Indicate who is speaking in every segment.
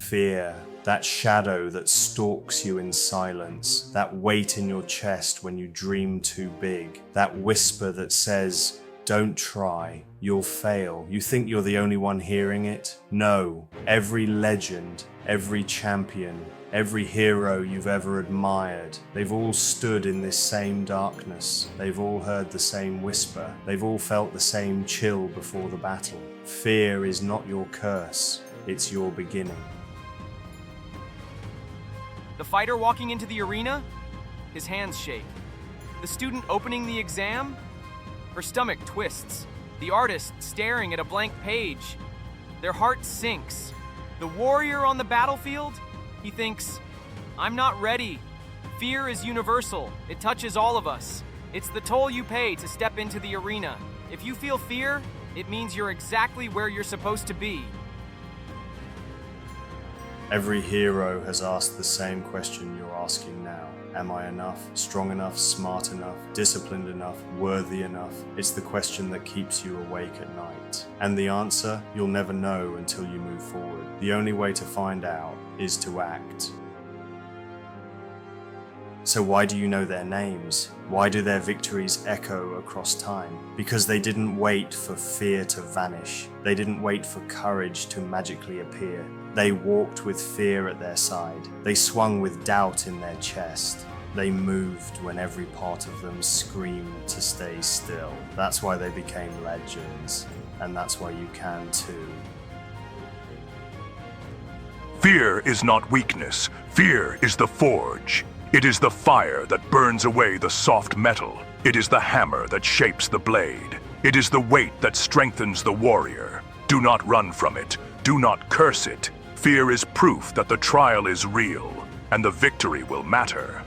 Speaker 1: Fear, that shadow that stalks you in silence, that weight in your chest when you dream too big, that whisper that says, don't try, you'll fail. You think you're the only one hearing it? No, every legend, every champion, every hero you've ever admired, they've all stood in this same darkness. They've all heard the same whisper. They've all felt the same chill before the battle. Fear is not your curse, it's your beginning.
Speaker 2: The fighter walking into the arena, his hands shake. The student opening the exam, her stomach twists. The artist staring at a blank page, their heart sinks. The warrior on the battlefield, he thinks, I'm not ready. Fear is universal. It touches all of us. It's the toll you pay to step into the arena. If you feel fear, it means you're exactly where you're supposed to be.
Speaker 1: Every hero has asked the same question you're asking now. Am I enough? Strong enough? Smart enough? Disciplined enough? Worthy enough? It's the question that keeps you awake at night. And the answer, you'll never know until you move forward. The only way to find out is to act. So why do you know their names? Why do their victories echo across time? Because they didn't wait for fear to vanish. They didn't wait for courage to magically appear. They walked with fear at their side. They swung with doubt in their chest. They moved when every part of them screamed to stay still. That's why they became legends. And that's why you can too.
Speaker 3: Fear is not weakness. Fear is the forge. It is the fire that burns away the soft metal. It is the hammer that shapes the blade. It is the weight that strengthens the warrior. Do not run from it. Do not curse it. Fear is proof that the trial is real, and the victory will matter.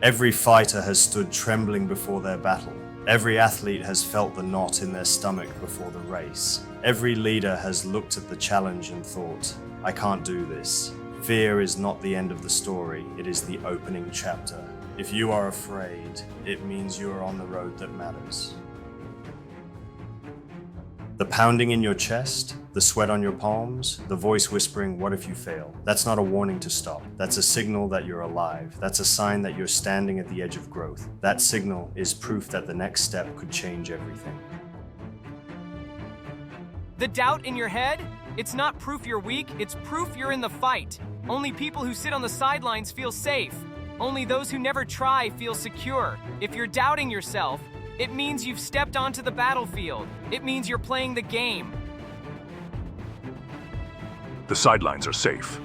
Speaker 1: Every fighter has stood trembling before their battle. Every athlete has felt the knot in their stomach before the race. Every leader has looked at the challenge and thought, I can't do this. Fear is not the end of the story, it is the opening chapter. If you are afraid, it means you are on the road that matters. The pounding in your chest, the sweat on your palms, the voice whispering, what if you fail? That's not a warning to stop. That's a signal that you're alive. That's a sign that you're standing at the edge of growth. That signal is proof that the next step could change everything.
Speaker 2: The doubt in your head? It's not proof you're weak, it's proof you're in the fight. Only people who sit on the sidelines feel safe. Only those who never try feel secure. If you're doubting yourself, it means you've stepped onto the battlefield. It means you're playing the game.
Speaker 3: The sidelines are safe.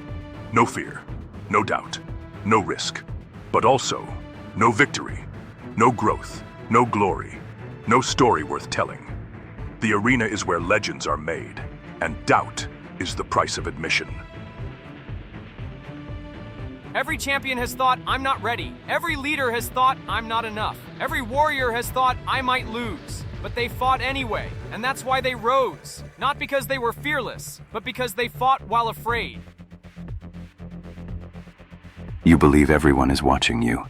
Speaker 3: No fear, no doubt, no risk. But also, no victory, no growth, no glory, no story worth telling. The arena is where legends are made, and doubt is the price of admission.
Speaker 2: Every champion has thought, I'm not ready. Every leader has thought, I'm not enough. Every warrior has thought, I might lose. But they fought anyway, and that's why they rose. Not because they were fearless, but because they fought while afraid.
Speaker 4: You believe everyone is watching you,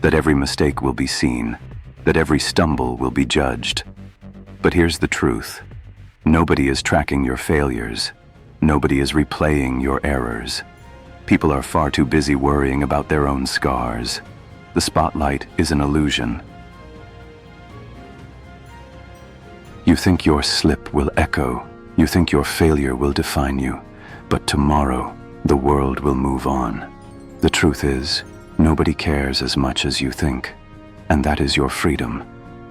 Speaker 4: that every mistake will be seen, that every stumble will be judged. But here's the truth. Nobody is tracking your failures. Nobody is replaying your errors. People are far too busy worrying about their own scars. The spotlight is an illusion. You think your slip will echo. You think your failure will define you. But tomorrow, the world will move on. The truth is, nobody cares as much as you think. And that is your freedom.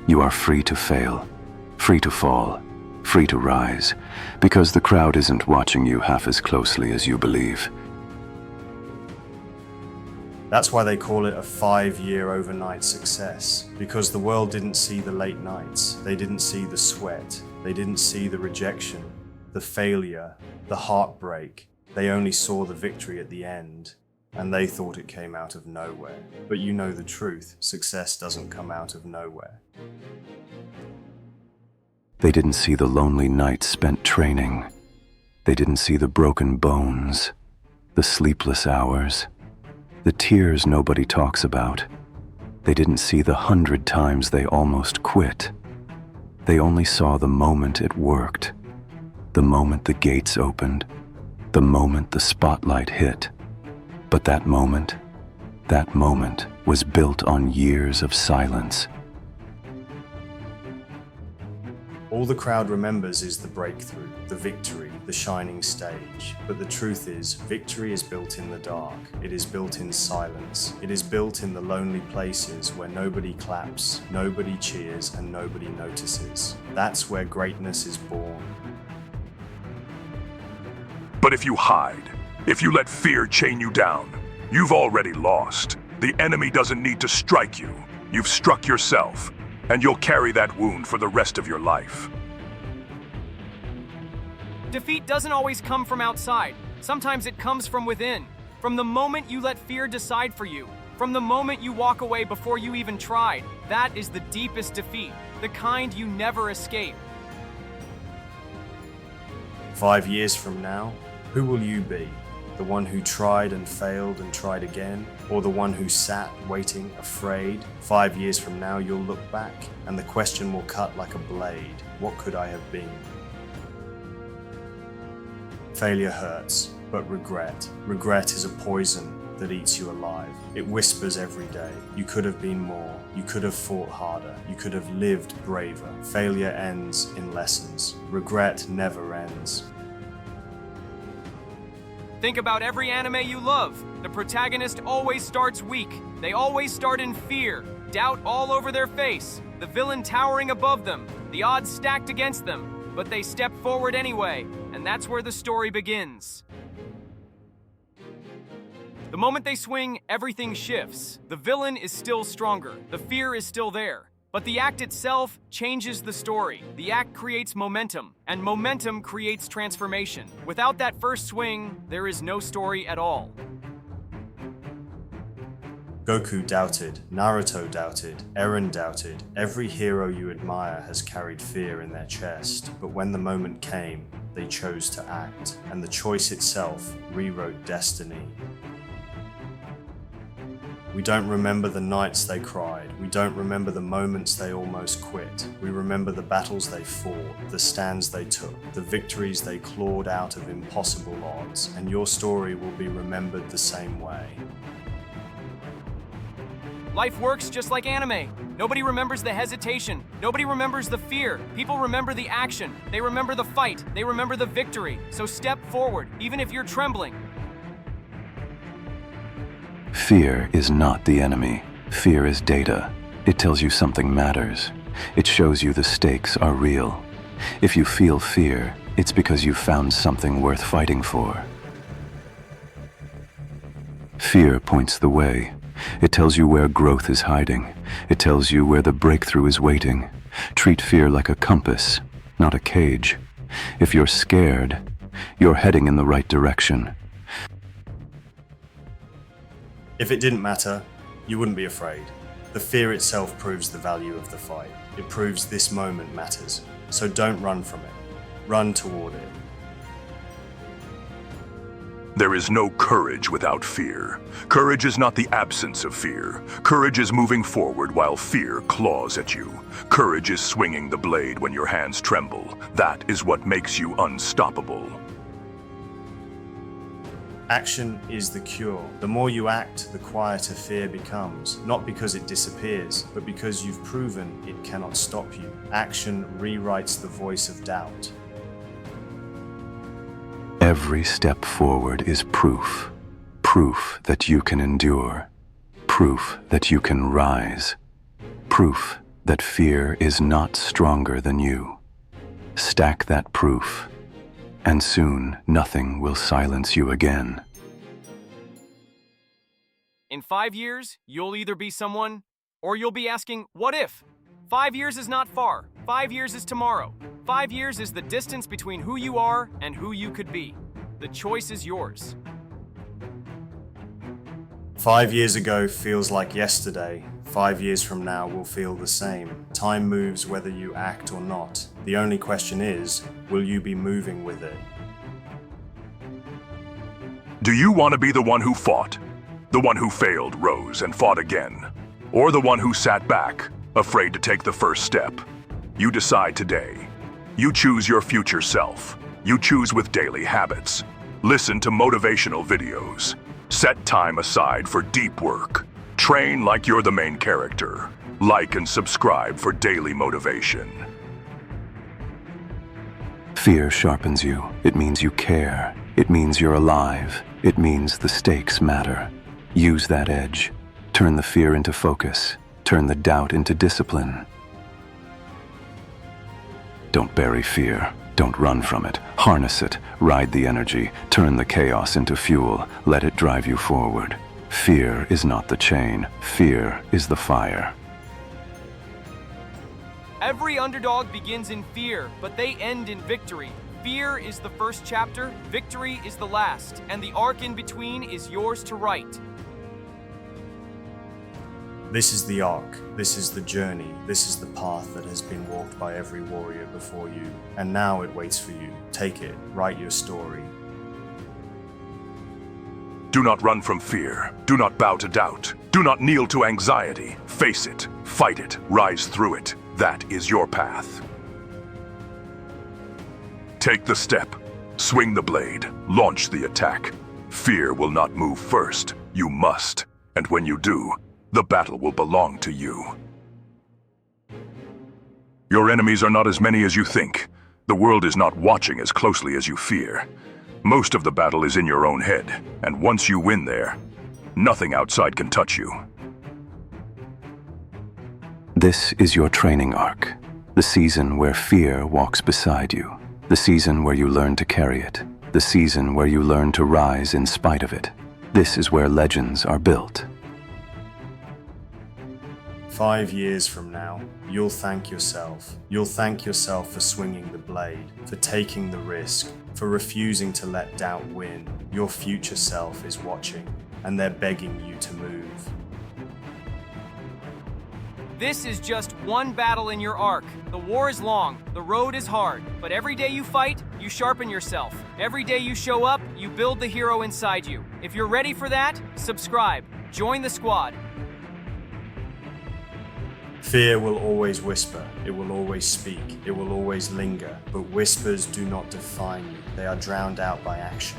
Speaker 4: You are free to fail, free to fall, free to rise, because the crowd isn't watching you half as closely as you believe.
Speaker 1: That's why they call it a 5-year overnight success, because the world didn't see the late nights, they didn't see the sweat, they didn't see the rejection, the failure, the heartbreak. They only saw the victory at the end, and they thought it came out of nowhere. But you know the truth, success doesn't come out of nowhere.
Speaker 4: They didn't see the lonely nights spent training. They didn't see the broken bones, the sleepless hours, the tears nobody talks about. They didn't see the 100 times they almost quit. They only saw the moment it worked, the moment the gates opened, the moment the spotlight hit. But that moment was built on years of silence.
Speaker 1: All the crowd remembers is the breakthrough, the victory, the shining stage. But the truth is, victory is built in the dark. It is built in silence. It is built in the lonely places where nobody claps, nobody cheers, and nobody notices. That's where greatness is born.
Speaker 3: But if you hide, if you let fear chain you down, you've already lost. The enemy doesn't need to strike you. You've struck yourself, and you'll carry that wound for the rest of your life.
Speaker 2: Defeat doesn't always come from outside. Sometimes it comes from within. From the moment you let fear decide for you. From the moment you walk away before you even tried. That is the deepest defeat, the kind you never escape.
Speaker 1: 5 years from now, who will you be? The one who tried and failed and tried again? Or the one who sat, waiting, afraid? 5 years from now, you'll look back, and the question will cut like a blade. What could I have been? Failure hurts, but regret is a poison that eats you alive. It whispers every day. You could have been more. You could have fought harder. You could have lived braver. Failure ends in lessons. Regret never ends.
Speaker 2: Think about every anime you love. The protagonist always starts weak. They always start in fear, doubt all over their face, the villain towering above them, the odds stacked against them. But they step forward anyway, and that's where the story begins. The moment they swing, everything shifts. The villain is still stronger. The fear is still there. But the act itself changes the story. The act creates momentum, and momentum creates transformation. Without that first swing, there is no story at all.
Speaker 1: Goku doubted, Naruto doubted, Eren doubted. Every hero you admire has carried fear in their chest, but when the moment came, they chose to act, and the choice itself rewrote destiny. We don't remember the nights they cried. We don't remember the moments they almost quit. We remember the battles they fought, the stands they took, the victories they clawed out of impossible odds, and your story will be remembered the same way.
Speaker 2: Life works just like anime. Nobody remembers the hesitation. Nobody remembers the fear. People remember the action. They remember the fight. They remember the victory. So step forward, even if you're trembling.
Speaker 4: Fear is not the enemy. Fear is data. It tells you something matters. It shows you the stakes are real. If you feel fear, it's because you've found something worth fighting for. Fear points the way. It tells you where growth is hiding. It tells you where the breakthrough is waiting. Treat fear like a compass, not a cage. If you're scared, you're heading in the right direction.
Speaker 1: If it didn't matter, you wouldn't be afraid. The fear itself proves the value of the fight. It proves this moment matters. So don't run from it. Run toward it.
Speaker 3: There is no courage without fear. Courage is not the absence of fear. Courage is moving forward while fear claws at you. Courage is swinging the blade when your hands tremble. That is what makes you unstoppable.
Speaker 1: Action is the cure. The more you act, the quieter fear becomes. Not because it disappears, but because you've proven it cannot stop you. Action rewrites the voice of doubt.
Speaker 4: Every step forward is proof. Proof that you can endure. Proof that you can rise. Proof that fear is not stronger than you. Stack that proof, and soon nothing will silence you again.
Speaker 2: In 5 years, you'll either be someone, or you'll be asking, what if? 5 years is not far. 5 years is tomorrow. 5 years is the distance between who you are and who you could be. The choice is yours.
Speaker 1: 5 years ago feels like yesterday. 5 years from now will feel the same. Time moves whether you act or not. The only question is, will you be moving with it?
Speaker 3: Do you want to be the one who fought? The one who failed, rose, and fought again? Or the one who sat back, afraid to take the first step? You decide today. You choose your future self. You choose with daily habits. Listen to motivational videos. Set time aside for deep work. Train like you're the main character. Like and subscribe for daily motivation.
Speaker 4: Fear sharpens you. It means you care. It means you're alive. It means the stakes matter. Use that edge. Turn the fear into focus. Turn the doubt into discipline. Don't bury fear. Don't run from it. Harness it. Ride the energy. Turn the chaos into fuel. Let it drive you forward. Fear is not the chain. Fear is the fire.
Speaker 2: Every underdog begins in fear, but they end in victory. Fear is the first chapter, victory is the last, and the arc in between is yours to write.
Speaker 1: This is the arc, this is the journey, this is the path that has been walked by every warrior before you, and now it waits for you. Take it, write your story.
Speaker 3: Do not run from fear. Do not bow to doubt. Do not kneel to anxiety. Face it, fight it, rise through it. That is your path. Take the step, swing the blade, launch the attack. Fear will not move first. You must. And when you do, the battle will belong to you. Your enemies are not as many as you think. The world is not watching as closely as you fear. Most of the battle is in your own head, and once you win there, nothing outside can touch you.
Speaker 4: This is your training arc. The season where fear walks beside you. The season where you learn to carry it. The season where you learn to rise in spite of it. This is where legends are built.
Speaker 1: 5 years from now, you'll thank yourself. You'll thank yourself for swinging the blade, for taking the risk, for refusing to let doubt win. Your future self is watching, and they're begging you to move.
Speaker 2: This is just one battle in your arc. The war is long, the road is hard, but every day you fight, you sharpen yourself. Every day you show up, you build the hero inside you. If you're ready for that, subscribe. Join the squad.
Speaker 1: Fear will always whisper, it will always speak, it will always linger, but whispers do not define you, they are drowned out by action.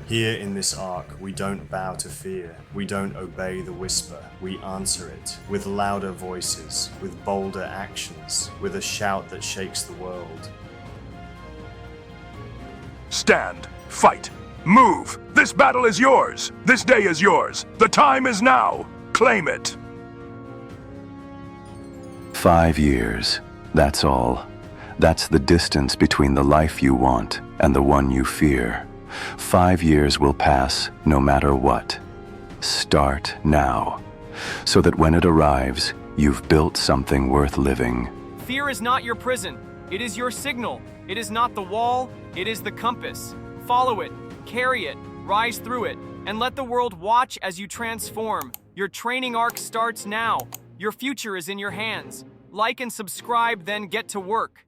Speaker 1: Here in this arc, we don't bow to fear, we don't obey the whisper, we answer it with louder voices, with bolder actions, with a shout that shakes the world.
Speaker 3: Stand, fight, move! This battle is yours! This day is yours! The time is now! Claim it!
Speaker 4: 5 years. That's all. That's the distance between the life you want and the one you fear. 5 years will pass no matter what. Start now, so that when it arrives, you've built something worth living.
Speaker 2: Fear is not your prison. It is your signal. It is not the wall. It is the compass. Follow it, carry it, rise through it, and let the world watch as you transform. Your training arc starts now. Your future is in your hands. Like and subscribe, then get to work.